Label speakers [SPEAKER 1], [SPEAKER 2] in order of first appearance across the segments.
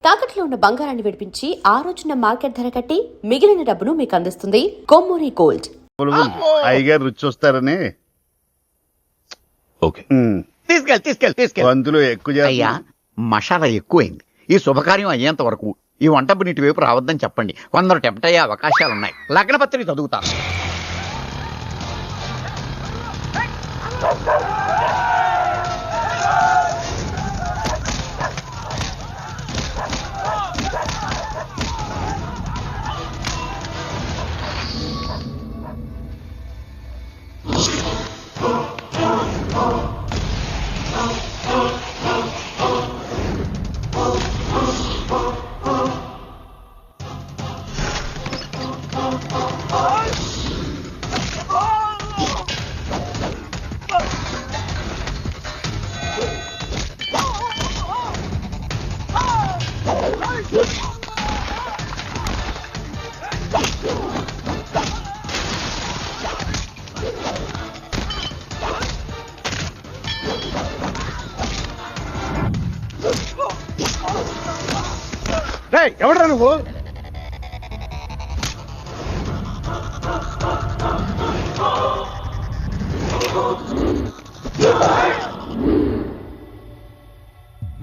[SPEAKER 1] తాకట్లో ఉన్న బంగారాన్ని విడిపించి ఆ రోజున మార్కెట్ ధర కట్టి మిగిలిన డబ్బును మీకు అందిస్తుంది కొమ్మూరి గోల్డ్.
[SPEAKER 2] అయ్యగారు రుచి వస్తారని.
[SPEAKER 3] ఓకే,
[SPEAKER 4] తీసుకెళ్ళి
[SPEAKER 2] అందులో ఎక్కువ
[SPEAKER 4] అయ్యా, మసాలా ఎక్కువైంది. ఈ శుభకార్యం అయ్యేంత వరకు ఈ వంటపు నీటి వైపు రావద్దని చెప్పండి. కొందరు టెంప్ట్ అయ్యే అవకాశాలున్నాయి. లగ్న పత్రిక చదువుతాను.
[SPEAKER 2] ఎవడరా నువ్వు?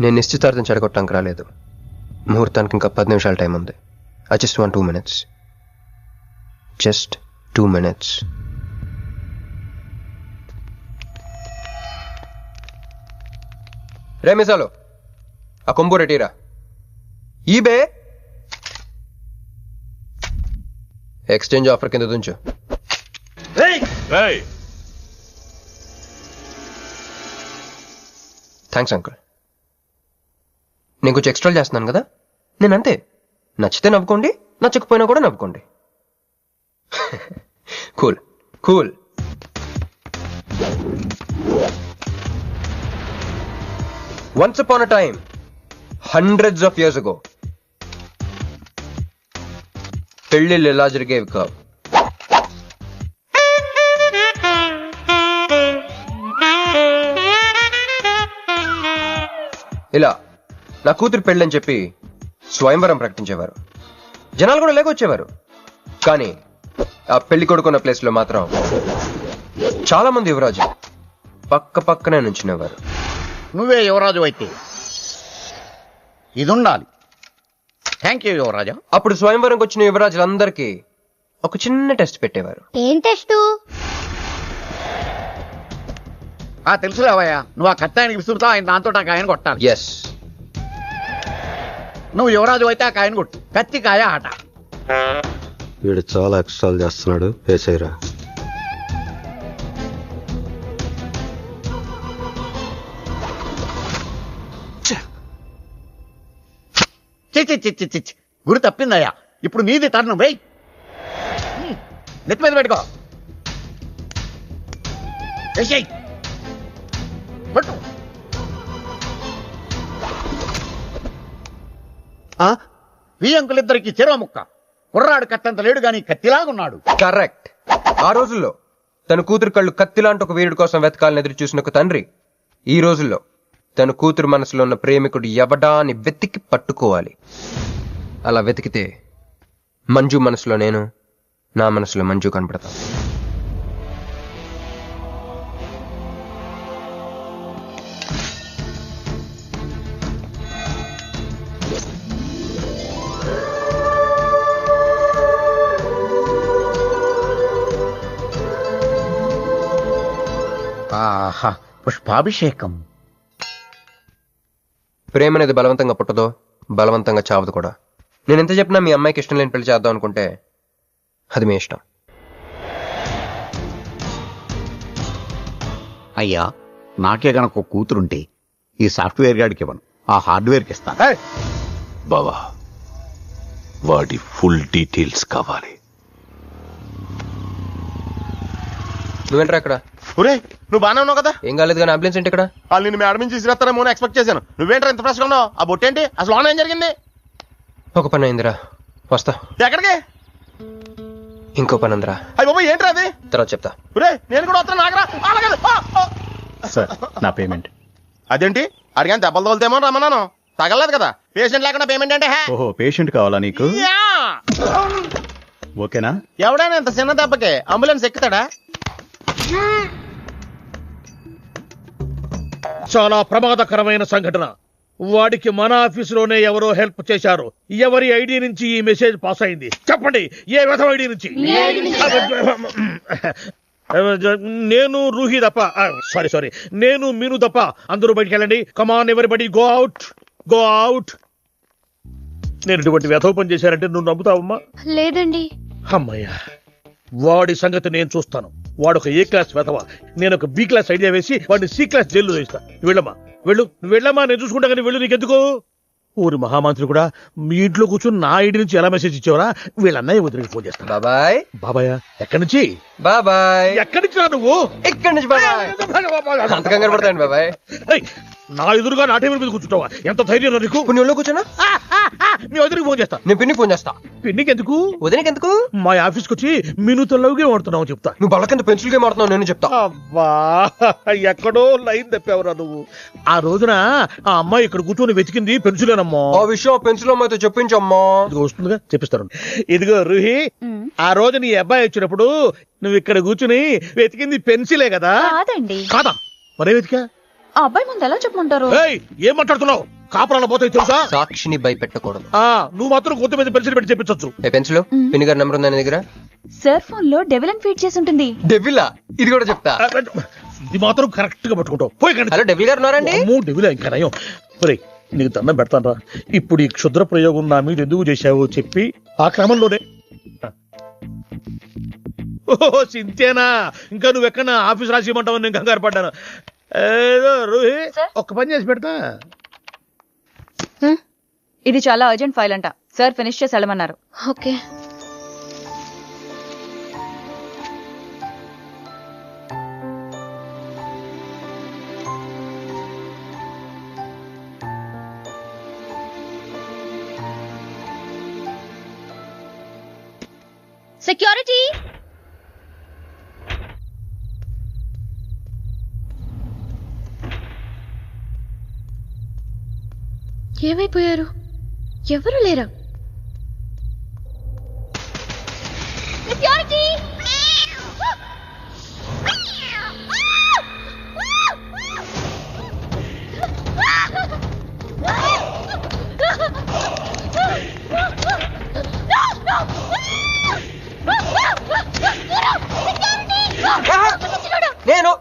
[SPEAKER 5] నేను నిశ్చితార్థం చెడగొట్టడానికి రాలేదు. ముహూర్తానికి ఇంకా 10 నిమిషాల టైం ఉంది. I just want 2 minutes. Just 2 minutes. రే మిసాలో, ఆ కొంబు రెటీరా. ఈబే ఎక్స్చేంజ్ ఆఫర్ కింద దుంచు. Thanks uncle. నేను కొంచెం ఎక్స్ట్రా చేస్తున్నాను కదా, నేను అంతే. నచ్చితే నవ్వుకోండి, నచ్చకపోయినా కూడా నవ్వుకోండి. Cool cool. Once upon a time, hundreds of years ago, పెళ్ళిళ్ళు ఎలా జరిగేవి కావు. ఇలా నా కూతురు పెళ్ళని చెప్పి స్వయంవరం ప్రకటించేవారు. జనాలు కూడా లేకొచ్చేవారు. కానీ ఆ పెళ్లి కొడుకున్న ప్లేస్ లో మాత్రం చాలా మంది యువరాజు పక్క పక్కనే నుంచునేవారు.
[SPEAKER 4] నువ్వే యువరాజు అయితే ఇది ఉండాలి. థ్యాంక్ యూ యువరాజా.
[SPEAKER 5] అప్పుడు స్వయంవరంకి వచ్చిన యువరాజులందరికీ ఒక చిన్న టెస్ట్ పెట్టేవారు.
[SPEAKER 6] ఏం టెస్టు?
[SPEAKER 4] తెలుసులేవయ్యా, నువ్వు ఆ కత్తి ఆయనకి విసురుతావు, ఆయన దాంతో ఆ కాయను కొట్టాలి.
[SPEAKER 5] ఎస్,
[SPEAKER 4] నువ్వు యువరాజు అయితే ఆ కాయను కొట్టు. కత్తి కాయ ఆట.
[SPEAKER 7] వీడు చాలా ఎక్స్ట్రాలు చేస్తున్నాడు. వేసేయరా.
[SPEAKER 4] చిచ్చి గురి తప్పిందయ్యా. ఇప్పుడు నీది టర్న్. వెయ్, నెత్తి మీద పెట్టుకో. వేసేయ్, పట్టు. ఈ అంకులిద్దరికి చెరవ ముక్క. కుర్రాడు కత్తంత లేడు గాని కత్తిలాగున్నాడు.
[SPEAKER 5] కరెక్ట్. ఆ రోజుల్లో తన కూతురు కళ్ళు కత్తిలాంటి ఒక వీరుడి కోసం వెతకాలని ఎదురు చూసిన ఒక తండ్రి ఈ రోజుల్లో తన కూతురు మనసులో ఉన్న ప్రేమికుడు ఎవడా అని వెతికి పట్టుకోవాలి. అలా వెతికితే మంజు మనసులో నేను, నా మనసులో మంజు కనపడతా.
[SPEAKER 4] ఆహా, పుష్పాభిషేకం.
[SPEAKER 5] ప్రేమ అనేది బలవంతంగా పుట్టదో, బలవంతంగా చావదు కూడా. నేను ఎంత చెప్పినా మీ అమ్మాయికి ఇష్టం లేని పెళ్లి చేద్దాం అనుకుంటే అది మీ ఇష్టం.
[SPEAKER 4] అయ్యా, నాకే గనక ఒక కూతురుంటే ఈ సాఫ్ట్వేర్ గాడికి ఇవ్వను, ఆ హార్డ్వేర్కి ఇస్తాను.
[SPEAKER 3] బావా, వాడి ఫుల్ డీటెయిల్స్ కావాలి.
[SPEAKER 5] నువ్వేంట్రా ఇక్కడ?
[SPEAKER 2] ఒరే, నువ్వు బాగానే ఉన్నావు కదా?
[SPEAKER 5] ఏం కాలేదు కానీ అంబులెన్స్ ఏంటి ఇక్కడ?
[SPEAKER 2] వాళ్ళు నిన్ను మేడం నుంచి తీసుకురాస్తారేమో అని ఎక్స్పెక్ట్ చేశాను. నువ్వేంట్రా ఇంత ఫ్రెష్గా ఉన్నావు? ఆ బొట్టేంటి? అసలు లోన్ ఏం జరిగింది?
[SPEAKER 5] ఒక పని అయిందిరా, వస్తా.
[SPEAKER 2] ఎక్కడికి?
[SPEAKER 5] ఇంకో పని ఉందిరా.
[SPEAKER 2] అయ్యి బాబా, ఏంట్రా అది?
[SPEAKER 5] తర్వాత చెప్తా.
[SPEAKER 2] ఒరే, నేను కూడా వస్తాను. నాగరా
[SPEAKER 8] సార్, నా పేమెంట్.
[SPEAKER 2] అదేంటి? అడిగాను దెబ్బలు తోలుతేమో రమ్మన్నాను. తగలలేదు కదా పేషెంట్ లేకుండా పేమెంట్ అంటే హే.
[SPEAKER 6] ఓహో పేషెంట్ కావాలా నీకు
[SPEAKER 2] యా!
[SPEAKER 6] ఓకేనా
[SPEAKER 2] ఎవడైనా ఇంత చిన్న దెబ్బకి అంబులెన్స్ ఎక్కుతాడా?
[SPEAKER 8] చాలా ప్రమాదకరమైన సంఘటన. వాడికి మన ఆఫీసులోనే ఎవరో హెల్ప్ చేశారు. ఎవరి ఐడి నుంచి ఈ మెసేజ్ పాస్ అయింది చెప్పండి? ఏ విధం ఐడి నుంచి? నేను రూహి తప్ప, సారీ నేను మీను తప్ప అందరూ బయటికి వెళ్ళండి. Come on everybody go out, go out. నేను ఇటువంటి వ్యధ పని చేశారంటే నువ్వు నమ్ముతావమ్మా?
[SPEAKER 9] లేదండి.
[SPEAKER 8] అమ్మయ్యా, వాడి సంగతి నేను చూస్తాను. వాడు ఒక ఏ క్లాస్ వెధవ, నేను ఒక బి క్లాస్ ఐడియా వేసి వాడిని సి క్లాస్ జైల్లో వేస్తా. వెళ్ళమ్మా, నువ్వు వెళ్ళమ్మా, నేను చూసుకుంటా. కానీ వెళ్ళు, నీకెందుకు? ఊరి మహామంత్రి కూడా మీ ఇంట్లో కూర్చొని నా ఐడి నుంచి ఎలా మెసేజ్ ఇచ్చేవరా? వీళ్ళన్నయ్య వదిలికి ఫోన్ చేస్తాను.
[SPEAKER 5] బాబాయ్
[SPEAKER 8] బాబాయ్ ఎక్కడి నుంచి?
[SPEAKER 5] బాబాయ్
[SPEAKER 8] ఎక్కడి నుంచి రా నువ్వు?
[SPEAKER 5] ఇక్కడి నుంచి బాబాయ్. అంత కంగారు పడతాయండి బాబాయ్.
[SPEAKER 8] ఏయ్, నా ఎదురుగా నా టేబుల్ మీద కూర్చుంటావా? ఎంత ధైర్యం నీకు?
[SPEAKER 5] పుణ్యంలో కూర్చున్నా
[SPEAKER 8] మీ వదిలికి ఫోన్ చేస్తా.
[SPEAKER 5] నేను పిన్నికి ఫోన్ చేస్తా.
[SPEAKER 8] పిన్నికి ఎందుకు?
[SPEAKER 5] వదినకి ఎందుకు?
[SPEAKER 8] మా ఆఫీస్కి వచ్చి మీనుతో లవ్గా వాడుతున్నావు చెప్తా.
[SPEAKER 5] నువ్వు బళ్ళ కింద పెన్సిల్ గేమ్ ఆడుతున్నావు, నేను చెప్తా.
[SPEAKER 8] అబ్బా, ఎక్కడో లైన్ తప్పావురా నువ్వు. ఆ రోజున ఆ అమ్మాయి ఇక్కడ కూర్చొని వెతికింది పెన్సిలేనమ్మా.
[SPEAKER 5] ఆ విషయం పెన్సిల్ అమ్మాయితో చెప్పించమ్మా.
[SPEAKER 8] ఇదిగో వస్తుందిగా, చెప్పిస్తాను. ఇదిగో రూహి, ఆ రోజు నీ అబ్బాయి వచ్చినప్పుడు నువ్వు ఇక్కడ కూర్చుని వెతికింది పెన్సిలే కదా?
[SPEAKER 9] కాదండి.
[SPEAKER 8] కాదా? మరే వెతికా?
[SPEAKER 9] ఆ అబ్బాయి ముందు ఎలా చెప్పమంటారు?
[SPEAKER 8] ఏయ్, ఏం మాట్లాడుతున్నావు? కాపురాల పోతాయి తెలుసా?
[SPEAKER 5] సాక్షిని భయపెట్టకూడదు.
[SPEAKER 8] నువ్వు మాత్రం కొత్త మీద పెన్సిల్ పెట్టి చెప్పించచ్చు.
[SPEAKER 5] ఏ పెన్సిల్? పిన్ని గారి నెంబర్ ఉందా నీ దగ్గర?
[SPEAKER 9] సార్ ఫోన్ లో డెవిల్ ఫీడ్ చేసి ఉంటుంది.
[SPEAKER 5] డెవిలా? ఇది కూడా చెప్తా.
[SPEAKER 8] ఇది మాత్రం కరెక్ట్ గా పట్టుకుంటావు. పోయి కండి.
[SPEAKER 5] హలో, డెవిల్ గారు ఉన్నారండి?
[SPEAKER 8] డెవిలా ఇంకా నయం. ఒరేయ్, నీకు దండం పెడతాను రా. ఇప్పుడు ఈ క్షుద్ర ప్రయోగం నా మీద ఎందుకు చేశావో చెప్పి ఆ క్రమంలోనే. ఓహో, సింతేనా? ఇంకా నువ్వెక్కడ ఆఫీస్ రాసి ఇవ్వమంటావు? నేను కంగారు పడ్డాను. ఏదో రూహి, ఒక్క పని చేసి పెడతా.
[SPEAKER 9] ఇది చాలా అర్జెంట్ ఫైల్ అంట. సార్ ఫినిష్ చేసి వెళ్ళమన్నారు. ఓకే. సెక్యూరిటీ. ఏమైపోయారు? ఎవరు లేరా? సెక్యూరిటీ.
[SPEAKER 5] నేను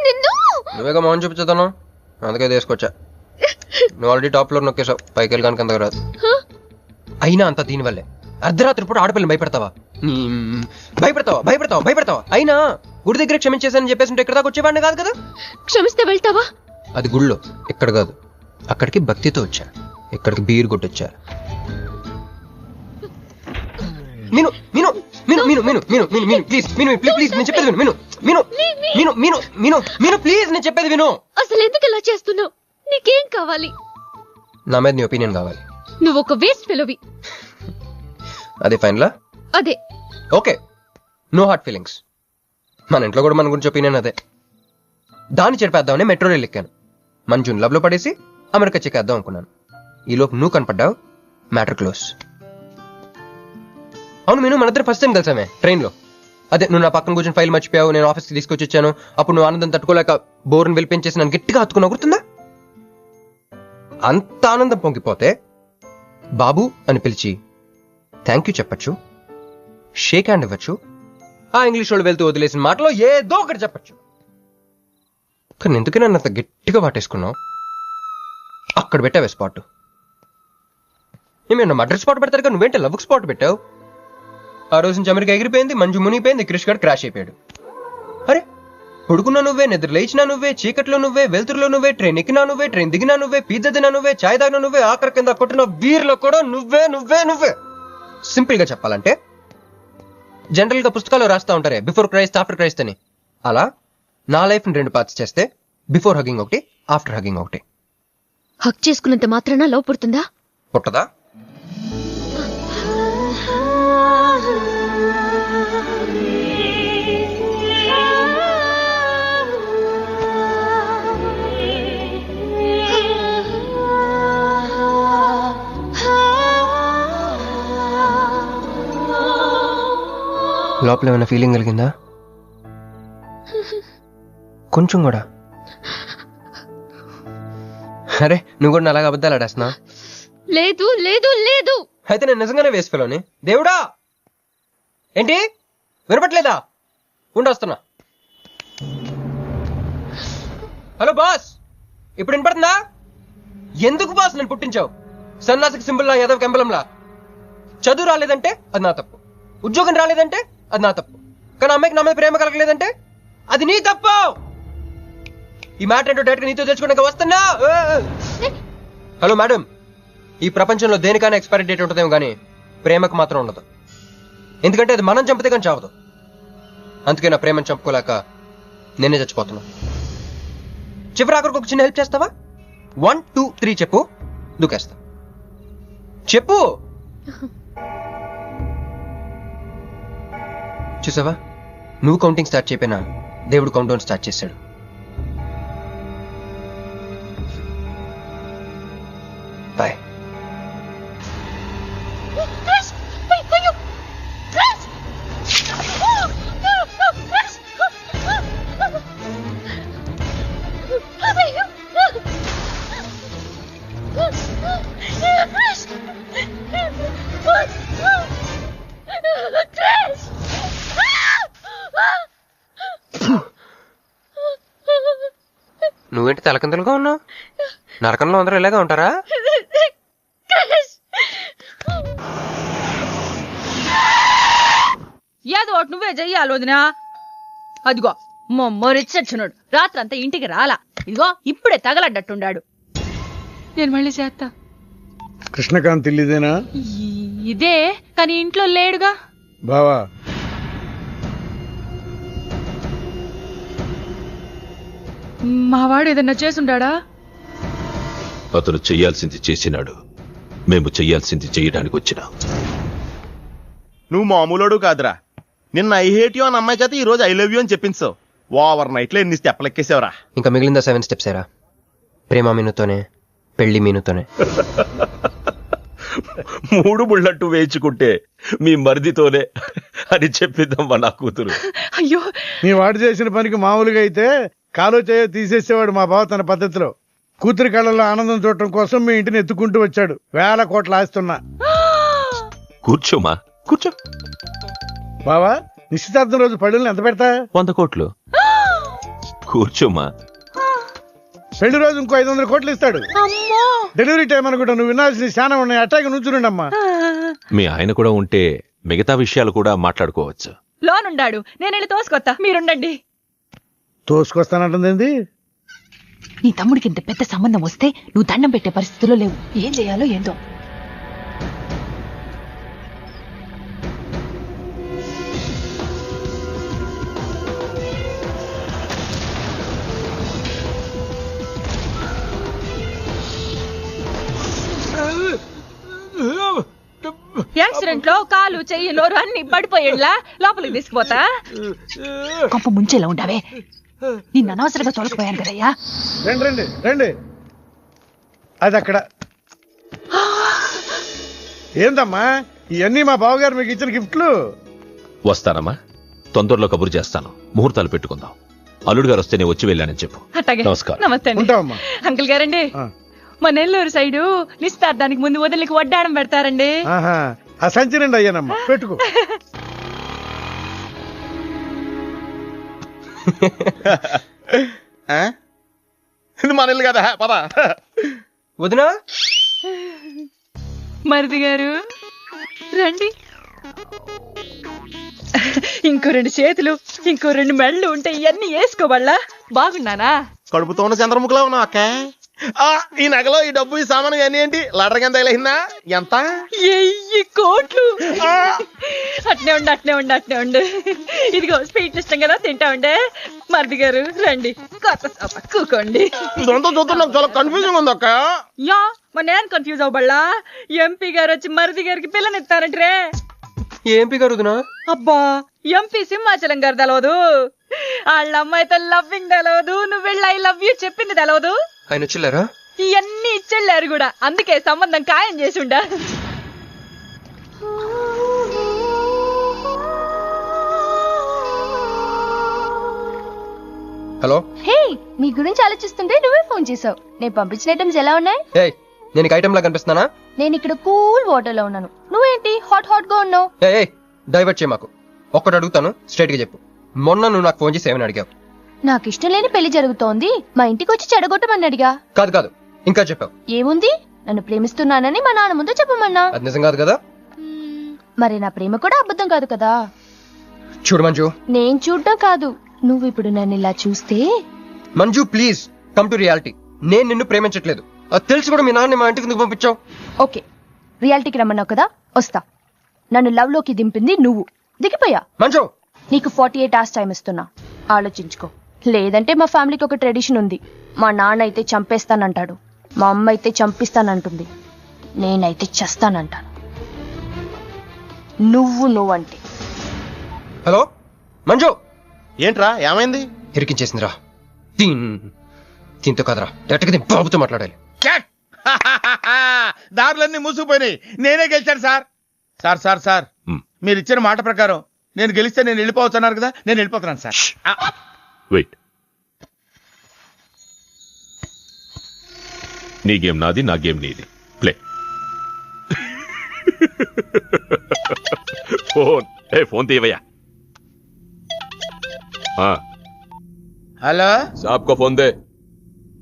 [SPEAKER 9] నిన్ను
[SPEAKER 5] నువ్వేగా మౌన్ చూపించుతాను, అందుకే తీసుకొచ్చా. నువ్వు ఆల్రెడీ టాప్ ఫ్లోర్ నొక్కేసావు, పైకి వెళ్ళి కనుక అంతగా రాదు. అయినా అంత దీనివల్లే అర్ధరాత్రి పూట ఆడపిల్లని భయపెడతావా? భయపెడతావా? అయినా గుడి దగ్గర క్షమించేసానని చెప్పేసి ఇక్కడ దాకా వచ్చేవాడిని కాదు కదా.
[SPEAKER 9] క్షమిస్తే వెళ్తావా?
[SPEAKER 5] అది గుళ్ళో, ఇక్కడ కాదు. అక్కడికి భక్తితో వచ్చా, ఇక్కడికి బీర్ కొట్టొచ్చా. మీను మీను మీను మీను మీను మీను మీను మీను ప్లీజ్, మీను ప్లీజ్ నేను చెప్పేది విను. మీను మీను మీను మీను మీను ప్లీజ్ నేను చెప్పేది విను.
[SPEAKER 9] అసలు ఎందుకు ఇలా చేస్తున్నావు? నీకేం కావాలి?
[SPEAKER 5] నా మీద నీ ఒపీనియన్ కావాలి.
[SPEAKER 9] నువ్వు ఒక వేస్ట్ ఫెలోవి.
[SPEAKER 5] అదే ఫైనలా?
[SPEAKER 9] అదే.
[SPEAKER 5] Okay, no hard feelings. మన ఇంట్లో కూడా మన గురించి ఒపీనియన్ అదే. దాన్ని చెరిపేద్దామని మెట్రో రైలు ఎక్కాను. మంజుని లవ్ లో పడేసి అమెరికా చెక్కేద్దాం అనుకున్నాను. ఈలోపు నువ్వు కనపడ్డావు, మ్యాటర్ క్లోజ్. అవును మీను, మన ఇద్దరు ఫస్ట్ టైం కలిసామే ట్రైన్ లో. అదే నువ్వు నా పక్కన కూర్చొని ఫైల్ మర్చిపోయావు, నేను ఆఫీస్కి తీసుకొచ్చి వచ్చాను. అప్పుడు నువ్వు ఆనందం తట్టుకోలేక బోర్ని వెళ్ళిపించేసి నన్ను గట్టిగా హత్తుకున్నా, గుర్తుందా? అంత ఆనందం పొంగిపోతే బాబు అని పిలిచి థ్యాంక్ యూ చెప్పచ్చు, షేక్ హ్యాండ్ ఇవ్వచ్చు, ఆ ఇంగ్లీష్ వాళ్ళు వెళ్తూ వదిలేసిన మాటలో ఏదో ఒకటి చెప్పచ్చు. కానీ ఎందుకు నన్ను అంత గట్టిగా వాటేసుకున్నావు? అక్కడ పెట్టావే స్పాట్. ఏమన్నా మర్డర్ స్పాట్ పెడతారు కదా, నువ్వేంటే లవ్ స్పాట్ పెట్టావు. ఆ రోజు నుంచి అమెరికా ఎగిరిపోయింది, మంజు మునిగిపోయింది, క్రిష్ గారు క్రాష్ అయిపోయాడు. అరే, పడుకున్నా నువ్వే, నిద్ర లేచినా నువ్వే, చీకట్లో నువ్వే, వెలుతురులో నువ్వే, ట్రైన్ ఎక్కినా నువ్వే, ట్రైన్ దిగినా నువ్వే, పిజ్జా తినా నువ్వే, చాయ్ తాగినా నువ్వే, ఆఖరి కింద కొట్టిన బీర్లో కూడా నువ్వే నువ్వే నువ్వే. సింపుల్ గా చెప్పాలంటే, జనరల్ గా పుస్తకాలు రాస్తా ఉంటారే బిఫోర్ క్రైస్ట్ ఆఫ్టర్ క్రైస్ట్ అని, అలా నా లైఫ్ ని 2 పార్ట్స్ చేస్తే బిఫోర్ హగ్గింగ్ ఒకటి, ఆఫ్టర్ హగ్గింగ్ ఒకటి.
[SPEAKER 9] హక్ చేసుకున్నంత మాత్రాన లవ్ పుడుతుందా?
[SPEAKER 5] పుట్టదా? లోపల ఏమైనా ఫీలింగ్ కలిగిందా? కొంచెం కూడా? అరే నువ్వు కూడా అలాగ అబద్ధాలు ఆడేస్తున్నా?
[SPEAKER 9] లేదు లేదు లేదు.
[SPEAKER 5] అయితే నేను నిజంగానే వేస్ట్ ఫెలోని. దేవుడా ఏంటి వినపట్లేదా? ఉండొస్తున్నా. హలో బాస్, ఇప్పుడు వినపడుతుందా? ఎందుకు బాస్ నన్ను పుట్టించావు? సన్నాసికి సింబల్ లా, యాదవ్ కెంబలంలా. చదువు రాలేదంటే అది నా తప్పు, ఉద్యోగం రాలేదంటే అది నా తప్పు, కానీ అమ్మాయికి నా మీద ప్రేమ కలగలేదంటే అది నీ తప్పు. ఈ మ్యాటర్ ఏంటో డైరెక్ట్ నీతో తెలుసుకోవడానికి వస్తున్నా. హలో మేడం, ఈ ప్రపంచంలో దేనికైనా ఎక్స్పైరీ డేట్ ఉంటుందేమో కానీ ప్రేమకు మాత్రం ఉండదు. ఎందుకంటే అది మనం చంపితే కానీ చావదు. అందుకే నా ప్రేమను చంపుకోలేక నేనే చచ్చిపోతున్నా. చివరి ఆఖరికి ఒక చిన్న హెల్ప్ చేస్తావా? 1 2 3 చెప్పు, దూకేస్తా. చెప్పు. చూసావా, నువ్వు కౌంటింగ్ స్టార్ట్ చేయపోయినా దేవుడు కౌంట్ డౌన్ స్టార్ట్ చేశాడు. బాయ్. నువ్వేంటి తలకిందులుగా ఉన్నావు? నరకంలో అందరూ ఇలాగే ఉంటారా?
[SPEAKER 9] ఏదో ఒకటి నువ్వే చెయ్యాలి వదినా. అదిగో మొమ్మరిచ్చచ్చున్నాడు, రాత్రంతా ఇంటికి రాలా. ఇదిగో ఇప్పుడే తగలడ్డట్టుండాడు. నేను మళ్ళీ చేస్తా.
[SPEAKER 8] కృష్ణకాంత్ ఇల్లుదేనా?
[SPEAKER 9] ఇదే, కానీ ఇంట్లో లేడుగా.
[SPEAKER 8] బావా,
[SPEAKER 9] మావాడు ఏదన్నా చేసుండాడా?
[SPEAKER 3] అతను చెయ్యాల్సింది చేసినాడు, మేము చెయ్యాల్సింది చెయ్యడానికి వచ్చినాం.
[SPEAKER 2] నువ్వు మామూలుడు కాదురా. నిన్న ఐ హేట్ యూ అని అమ్మాయి చేత ఈ రోజు ఐ లవ్ యూ అని చెప్పించావు. ఓవర్ నైట్ లో ఎన్ని స్టెప్లు ఎక్కేసావురా.
[SPEAKER 5] ఇంకా మిగిలిందా 7 స్టెప్స్ ఏరా? ప్రేమ మీనుతోనే, పెళ్లి మీనుతోనే.
[SPEAKER 3] 3 బుల్లట్టు వేయించుకుంటే మీ మరిదితోనే అని చెప్పిద్దామా నా కూతురు.
[SPEAKER 9] అయ్యో,
[SPEAKER 8] మీ వాడు చేసిన పనికి మామూలుగా అయితే కాలో చేయ తీసేసేవాడు మా బావ తన పద్ధతిలో. కూతురి కళ్ళల్లో ఆనందం చూడటం కోసం మీ ఇంటిని ఎత్తుకుంటూ వచ్చాడు. 1000 కోట్లు ఆస్తున్నా.
[SPEAKER 3] కూర్చోమా, కూర్చో.
[SPEAKER 8] బావా, నిశ్చితార్థం రోజు పళ్ళుని ఎంత పెడతా?
[SPEAKER 3] 100 కోట్లు. కూర్చోమా.
[SPEAKER 8] పెళ్లి రోజు ఇంకో 500 కోట్లు ఇస్తాడు. డెలివరీ టైం అనుకుంటా. నువ్వు వినాల్సిన చాలా ఉన్నాయి. అట్టాగే నుంచుండమ్మా.
[SPEAKER 3] మీ ఆయన కూడా ఉంటే మిగతా విషయాలు కూడా మాట్లాడుకోవచ్చు.
[SPEAKER 9] లోనుండాడు, నేను వెళ్ళి తోసుకొత్తా, మీరుండండి.
[SPEAKER 8] తోసుకొస్తానంటుంది.
[SPEAKER 9] నీ తమ్ముడికి ఇంత పెద్ద సంబంధం వస్తే నువ్వు దండం పెట్టే పరిస్థితిలో లేవు. ఏం చేయాలో ఏందో. యాక్సిడెంట్ లో కాలు, చెయ్యి, నోరు అన్ని పడిపోయేలా లోపలికి తీసుకుపోతా. కొంప ముంచేలా ఉండవే. నిన్ను అనవసరంగా చూడకపోయాను కదయ్యా.
[SPEAKER 8] రండి రండి రండి. అది అక్కడ. ఏందమ్మా ఇవన్నీ మా బావగారు మీకు ఇచ్చిన గిఫ్ట్లు?
[SPEAKER 3] వస్తానమ్మా, తొందరలో కబురు చేస్తాను. ముహూర్తాలు పెట్టుకుందాం. అల్లుడు గారు వస్తే నేను వచ్చి వెళ్ళానని చెప్పు.
[SPEAKER 9] అట్టాగే.
[SPEAKER 3] నమస్కారం.
[SPEAKER 9] నమస్తే అండి.
[SPEAKER 8] ఉంటావమ్మా.
[SPEAKER 9] అంకుల్ గారండి, మా నెల్లూరు సైడు నిశ్చితార్థానికి ముందు వదిలికి వడ్డాడం పెడతారండి.
[SPEAKER 8] ఆహా, ఆ సంచి నిండి అయ్యానమ్మా, పెట్టుకో.
[SPEAKER 2] ఇది మన ఇల్లు కదా, పద.
[SPEAKER 5] వదినా,
[SPEAKER 9] మరిది గారు రండి. ఇంకో 2 చేతులు, ఇంకో 2 మెళ్ళు ఉంటే ఇవన్నీ వేసుకోవాలా? బాగున్నానా?
[SPEAKER 2] కడుపుతో ఉన్న చంద్రముఖిలో ఉన్నావు అక్క. ఈ నగలో ఈ డబ్బు ఈ సామాను ఇవన్నీ ఏంటి? లాటరీ కింద తగిలిందా? ఎంత?
[SPEAKER 9] 1000 కోట్లు. అట్నే ఉండు, అట్నే ఉండు, అట్నే ఉండు. ఇదిగో స్వీట్లు ఇష్టం కదా, తింటా ఉండే. మరిది గారు రండి, కొత్త సోఫా కూకోండి.
[SPEAKER 2] ఇదంతా చూస్తే నాకు చాలా కన్ఫ్యూజింగ్ ఉంది అక్క.
[SPEAKER 9] యా, మరి నేను కన్ఫ్యూజ్ అవ్వబల్లా. ఎంపీ గారు వచ్చి మరిది గారికి పిల్లనిస్తారంటే.
[SPEAKER 5] ఏంపీ గారు వదినా?
[SPEAKER 9] అబ్బా, ఎంపీ సింహాచలం గారు తెలవదు, వాళ్ళ అమ్మాయితో లవ్వింగ్ తెలవదు, నువ్వు వెళ్ళి ఐ లవ్ యూ చెప్పింది తెలవదు.
[SPEAKER 5] ఆయన వచ్చిల్లారా?
[SPEAKER 9] ఇవన్నీ ఇచ్చెళ్ళారు కూడా, అందుకే సంబంధం ఖాయం చేసి ఉండా.
[SPEAKER 5] హలో.
[SPEAKER 6] హే, మీ గురించి ఆలోచిస్తుంటే నువ్వే ఫోన్ చేసావు. నేను పంపించిన ఐటమ్స్ ఎలా ఉన్నాయి?
[SPEAKER 5] ఏయ్, నేను నీకు ఐటమ్ లా కనిపిస్తున్నానా?
[SPEAKER 6] నేను ఇక్కడ కూల్ వాటర్ లో ఉన్నాను, నువ్వేంటి హాట్ హాట్ గా ఉన్నావు?
[SPEAKER 5] ఏయ్ డైవర్ట్ చేయ మాకు. ఒక్కటి అడుగుతాను, స్ట్రైట్ గా చెప్పు. మొన్న నువ్వు నాకు ఫోన్ చేసి ఏమని అడిగావు?
[SPEAKER 6] నాకు ఇష్టం లేని పెళ్లి జరుగుతోంది, మా ఇంటికి వచ్చి చెడగొట్టమని అడిగా.
[SPEAKER 5] కాదు కాదు, ఇంకా చెప్పావు.
[SPEAKER 6] ఏముంది, నన్ను ప్రేమిస్తున్నానని మా నాన్న ముందు చెప్పమన్నా.
[SPEAKER 5] అది నిజం కాదు కదా?
[SPEAKER 6] మరి నా ప్రేమ కూడా అబద్ధం కాదు కదా?
[SPEAKER 5] చూడు మంజు.
[SPEAKER 6] నేను చూడటం కాదు, నువ్వు ఇప్పుడు నన్ను ఇలా చూస్తే.
[SPEAKER 5] Manju please come to reality. నేను నిన్ను ప్రేమించట్లేదు, అది తెలిసి కూడా మీ నాన్న మా ఇంటికి ఎందుకు పంపించావు?
[SPEAKER 6] ఓకే, రియాలిటీకి రమ్మన్నావు కదా, వస్తా. నన్ను లవ్ లోకి దింపింది నువ్వు, దిగిపోయా.
[SPEAKER 5] మంజు,
[SPEAKER 6] నీకు 48 hours టైం ఇస్తున్నా, ఆలోచించుకో. లేదంటే మా ఫ్యామిలీకి ఒక ట్రెడిషన్ ఉంది, మా నాన్న అయితే చంపేస్తానంటాడు, మా అమ్మ అయితే చంపిస్తానంటుంది, నేనైతే చస్తానంటాను. నువ్వంటే.
[SPEAKER 5] హలో మంజు.
[SPEAKER 2] ఏంట్రా ఏమైంది?
[SPEAKER 5] ఇరికించేసిందిరా. దీంతో కదరా, డైరెక్ట్గా దీని బాబుతో మాట్లాడాలి.
[SPEAKER 8] దారులన్నీ మూసుకుపోయినాయి, నేనే గెలిచాను సార్. సార్ సార్ సార్ మీరు ఇచ్చిన మాట ప్రకారం నేను గెలిస్తే నేను వెళ్ళిపోవచ్చు అన్నారు కదా, నేను వెళ్ళిపోతున్నాను సార్.
[SPEAKER 3] వెయిట్, నీ గేమ్ నాది, నా గేమ్ నీది. ప్లే. ఫోన్ తీయవయ్యా.
[SPEAKER 8] హలో,
[SPEAKER 3] సాబ్ కో ఫోన్ దే.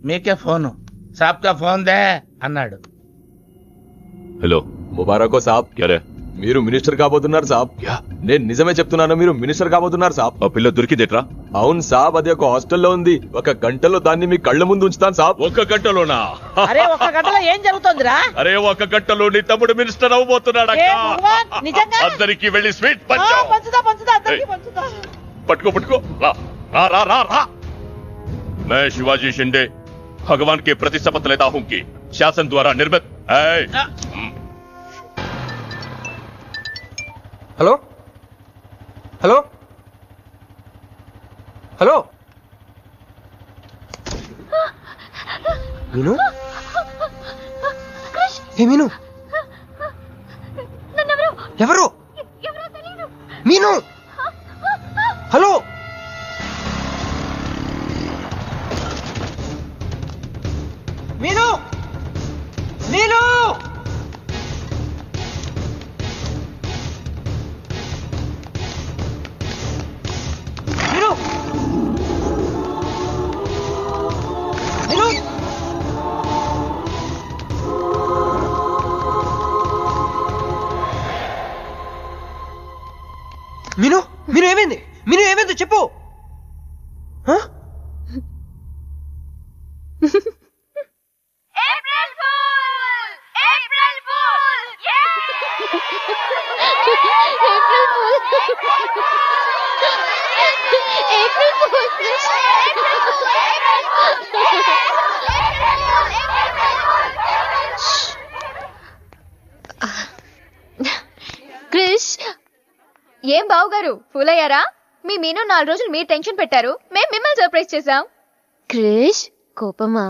[SPEAKER 8] మీకే ఫోను, సాబ్ కా ఫోన్ దే అన్నాడు.
[SPEAKER 3] హలో, ముబారకో సాబ్. క్యారే, మీరు మినిస్టర్ కాబోతున్నారు సాబ్. నేను నిజమే చెప్తున్నాను, మీరు మినిస్టర్ కాబోతున్నారు సాబ్. ఆ పిల్ల దొరికిదేట్రా? అవును సాబ్, అది ఒక హాస్టల్లో ఉంది. 1 గంటలో దాన్ని మీ కళ్ళ ముందు ఉంచుతాను సాబ్. 1 గంటలోనా?
[SPEAKER 9] అరే 1 గంటలో ఏం జరుగుతుందిరా?
[SPEAKER 3] అరే 1 గంటలో నీ తమ్ముడు మినిస్టర్ అవబోతున్నాడు.
[SPEAKER 9] నిజంగా
[SPEAKER 3] అందరికి వెళ్ళి స్వీట్
[SPEAKER 9] పంచుదా అందరికీ పంచుదా.
[SPEAKER 3] పట్టుకో రా రా రా రా రా. मैं शिवाजी शिंदे भगवान के प्रति शपथ लेता हूं कि शासन द्वारा निर्मित
[SPEAKER 5] హలో హలో హలో మీను. ఏ మీను, ఎవరు? మీను, హలో. మీను, మీను. మీను, మీను. మీను, మీను ఏమైంది? మీను ఏమైంది చెప్పు.
[SPEAKER 6] క్రిష్, ఏం బావుగారు ఫూల్ అయ్యారా? మీ మీను 4 రోజులు మీరు టెన్షన్ పెట్టారు, మేము మిమ్మల్ని సర్ప్రైజ్ చేశాం. క్రిష్, కోపమా?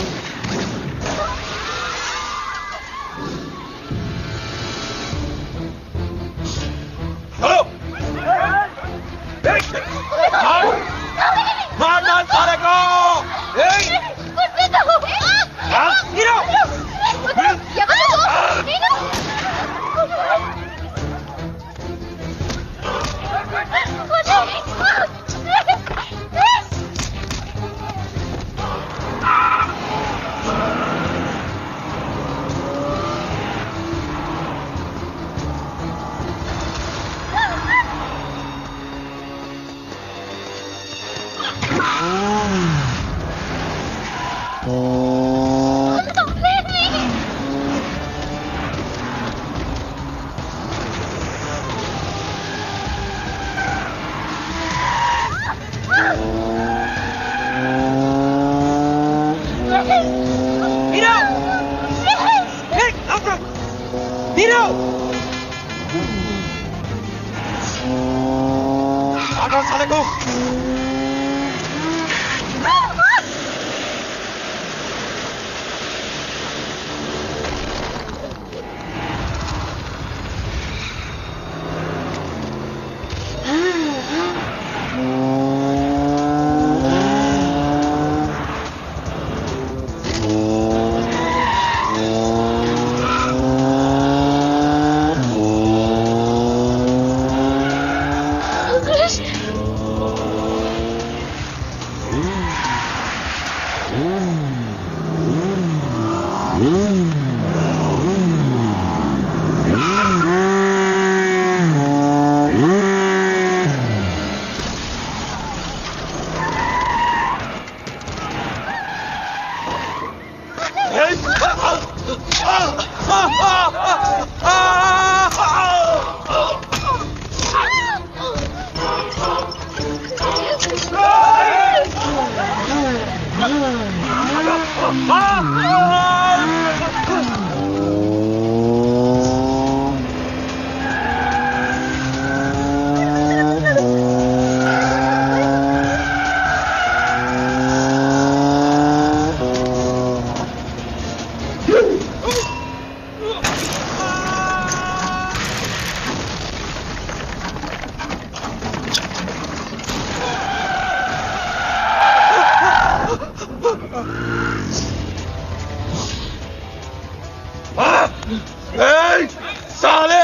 [SPEAKER 2] साले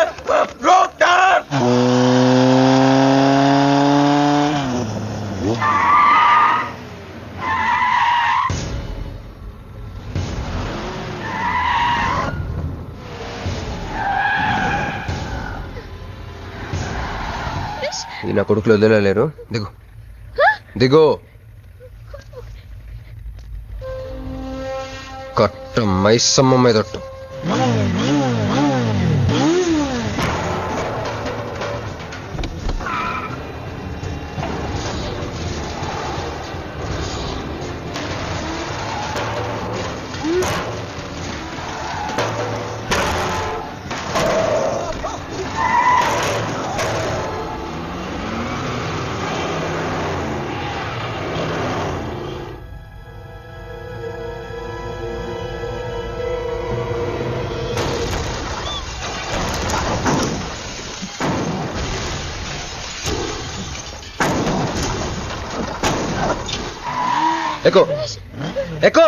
[SPEAKER 2] रोक कर
[SPEAKER 5] ఇది నా కొడుకులు వదిలేరు. దిగు దిగు. కట్ట మైసమ్మ మీదట్టు. ఎక్కు ఎక్కు.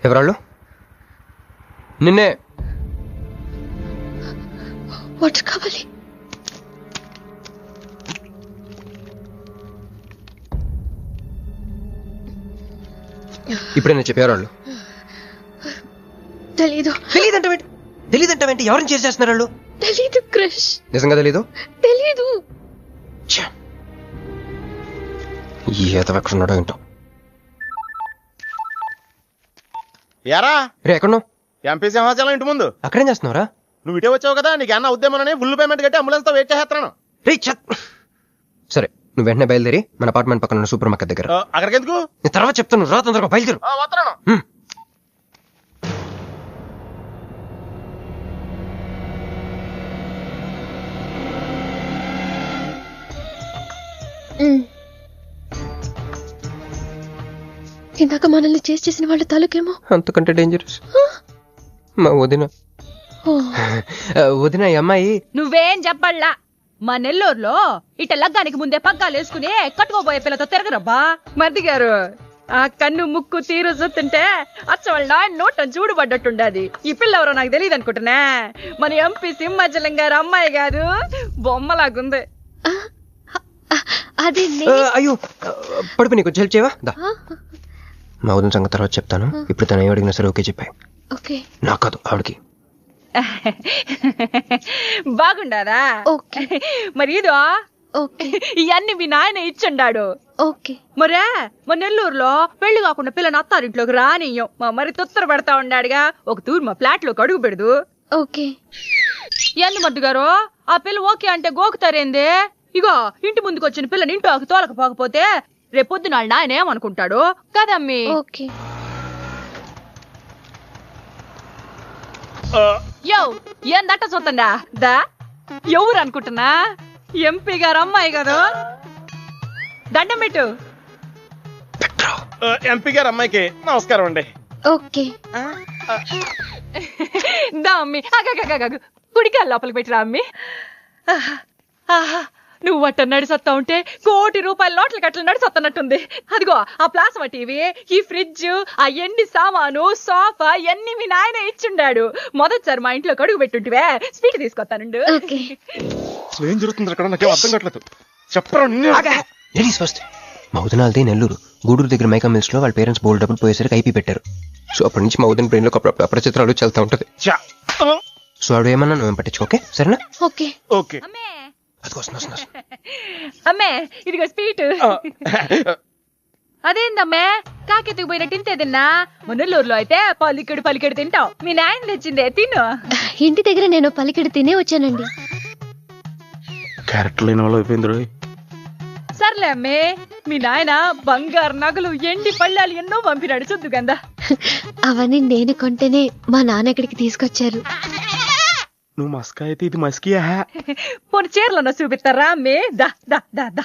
[SPEAKER 5] ఎవరాళ్ళు? నిన్నే.
[SPEAKER 6] వాటర్ కావాలి.
[SPEAKER 5] ఇప్పుడైనా చెప్పేవాళ్ళు.
[SPEAKER 6] తెలీదు.
[SPEAKER 5] తెలీదంటే ఎవరిని చేసేస్తున్నారు వాళ్ళు?
[SPEAKER 6] తెలీదు క్రిష్.
[SPEAKER 5] నిజంగా తెలీదు?
[SPEAKER 6] తెలీదు.
[SPEAKER 5] ఈ ఏదో ఎక్కడున్నాడో ఏంటో.
[SPEAKER 2] ఎరా
[SPEAKER 5] రే ఎక్కడున్నావు?
[SPEAKER 2] ఎంపీ సింహాచలం ఇంటి ముందు.
[SPEAKER 5] అక్కడేం చేస్తున్నావురా?
[SPEAKER 2] నువ్వు ఇటే వచ్చావు కదా, నీకు అన్న ఉద్యమనని ఫుల్ పేమెంట్ కట్టి అంబులెన్స్ తో వెయిట్ చేస్తున్నాను.
[SPEAKER 5] రే సరే, నువ్వు వెంటనే బయలుదేరి మన అపార్ట్మెంట్ పక్కన ఉన్న సూపర్ మార్కెట్ దగ్గర.
[SPEAKER 2] అక్కడికి ఎందుకు?
[SPEAKER 5] నేను తర్వాత చెప్తాను, రా తొందరగా బయలుదేరు.
[SPEAKER 2] వస్తున్నాను.
[SPEAKER 6] ఇందాక మనల్ని చేసిన వాళ్ళ తాలూకేమో
[SPEAKER 5] అంతకంటే డేంజరస్. మా వదిన. వదిన ఈ అమ్మాయి.
[SPEAKER 9] నువ్వేం చెప్పల్లా. మా నెల్లూరులో ఇట లగ్గానికి ముందే పగ్గాలు వేసుకుని కట్టుకోబోయే పిల్లతో తిరగరబ్బా. మరిది గారు, ఆ కన్ను ముక్కు తీరు చూస్తుంటే అచ్చ వాళ్ళ నోట చూడుబడ్డట్టుండది. ఈ పిల్ల ఎవరో నాకు తెలియదు అనుకుంటున్నా. మన ఎంపీ సింహాచలం గారు అమ్మాయి గారు బొమ్మలాగుంది.
[SPEAKER 6] అదే
[SPEAKER 5] అయ్యో పడుపు, నీకు హెల్ప్ చేయవా? మా వదిన సంగతి తర్వాత చెప్తాను. ఇప్పుడు తను ఏ అడిగినా సరే ఓకే చెప్పాయి.
[SPEAKER 6] ఓకే.
[SPEAKER 5] నాకు కాదు, ఆవిడకి.
[SPEAKER 9] బాగుండారా?
[SPEAKER 6] ఓకే.
[SPEAKER 9] మరి ఇదో
[SPEAKER 6] ఓకే.
[SPEAKER 9] ఇవన్నీ మీ నాయన ఇచ్చుండాడు.
[SPEAKER 6] ఓకే.
[SPEAKER 9] మరే మా నెల్లూరులో పెళ్లి కాకుండా పిల్లని అత్తారింట్లోకి రానియ్యం. మా మరి తొత్తర పెడతా ఉండాడుగా. ఒక తూరు మా ఫ్లాట్ లోకి అడుగు పెడదు.
[SPEAKER 6] ఓకే.
[SPEAKER 9] ఎందు మద్దు గారు, ఆ పిల్ల ఓకే అంటే గోకుతారేంది? ఇగో ఇంటి ముందుకు వచ్చిన పిల్లని ఇంటి ఆకు తోలకపోకపోతే రేపొద్దున వాళ్ళ నాయన ఏమనుకుంటాడు కదమ్మీ?
[SPEAKER 6] ఓకే.
[SPEAKER 9] యో ఏందట్ట చూతండా దా? ఎవరు అనుకుంటున్నా? ఎంపీ గారు అమ్మాయి కదా. దండం పెట్టు.
[SPEAKER 2] ఎంపీ గారు అమ్మాయికి నమస్కారం అండి.
[SPEAKER 6] ఓకే.
[SPEAKER 9] దా అమ్మి, కుడికాయ లోపలికి పెట్టిరా అమ్మి. నువ్వు అట్ట నడిసొత్తా ఉంటే ₹1 కోటి నోట్ల కట్టలు నడిసొత్తనట్టుంది. అదిగో ఆ ప్లాస్మా టీవీ, ఈ ఫ్రిడ్జ్, ఆ ఎన్ని సామాను, సోఫా ఎన్ని మీ నాయన ఇచ్చుండాడు. మొదటిసారి మా ఇంట్లో కడుగు పెట్టుంటివే, స్వీట్ తీసుకొస్తానుండు.
[SPEAKER 2] ఏం జరుగుతుంది అక్కడ? నాకేం అర్థం కావట్లేదు. చెప్పరా.
[SPEAKER 5] మా వదినాలది నెల్లూరు. గూడూరు దగ్గర మైకా మిల్స్ లో వాళ్ళ పేరెంట్స్ బోల్డ్ డబ్బులు పోయేసరికి ఐపీ పెట్టారు. సో అప్పటి నుంచి మా వదిన బ్రెయిన్ లో అపరిచిత్రాలు చల్తా ఉంటది. సో ఆవిడ ఏమన్నా నువ్వేం పట్టించుకోకే, సరేనా?
[SPEAKER 6] ఓకే.
[SPEAKER 2] ఓకే.
[SPEAKER 9] అమ్మే ఇదిగో స్వీట్. అదేందమ్మే కాకెత్తుకు పోయినట్టు ఇంతే తిన్నా? మునల్లూరులో అయితే పలికెడు తింటావు. మీ నాయన తెచ్చిందే తిను.
[SPEAKER 6] ఇంటి దగ్గర నేను పలికెడు తినే వచ్చానండి.
[SPEAKER 2] క్యారెక్టర్ లేని వాళ్ళు అయిపోయింది.
[SPEAKER 9] సర్లే అమ్మే, మీ నాయన బంగారు నగలు, ఎండి పళ్ళాలు ఎన్నో పంపినాడు చూద్దు గందా.
[SPEAKER 6] అవన్నీ నేను కొంటేనే మా నాన్న ఇక్కడికి తీసుకొచ్చారు.
[SPEAKER 2] నువ్వు మస్కా అయితే ఇది మస్కియా.
[SPEAKER 9] పోనీ చీరలో చూపిస్తారా అమ్మే? దా దా దా దా.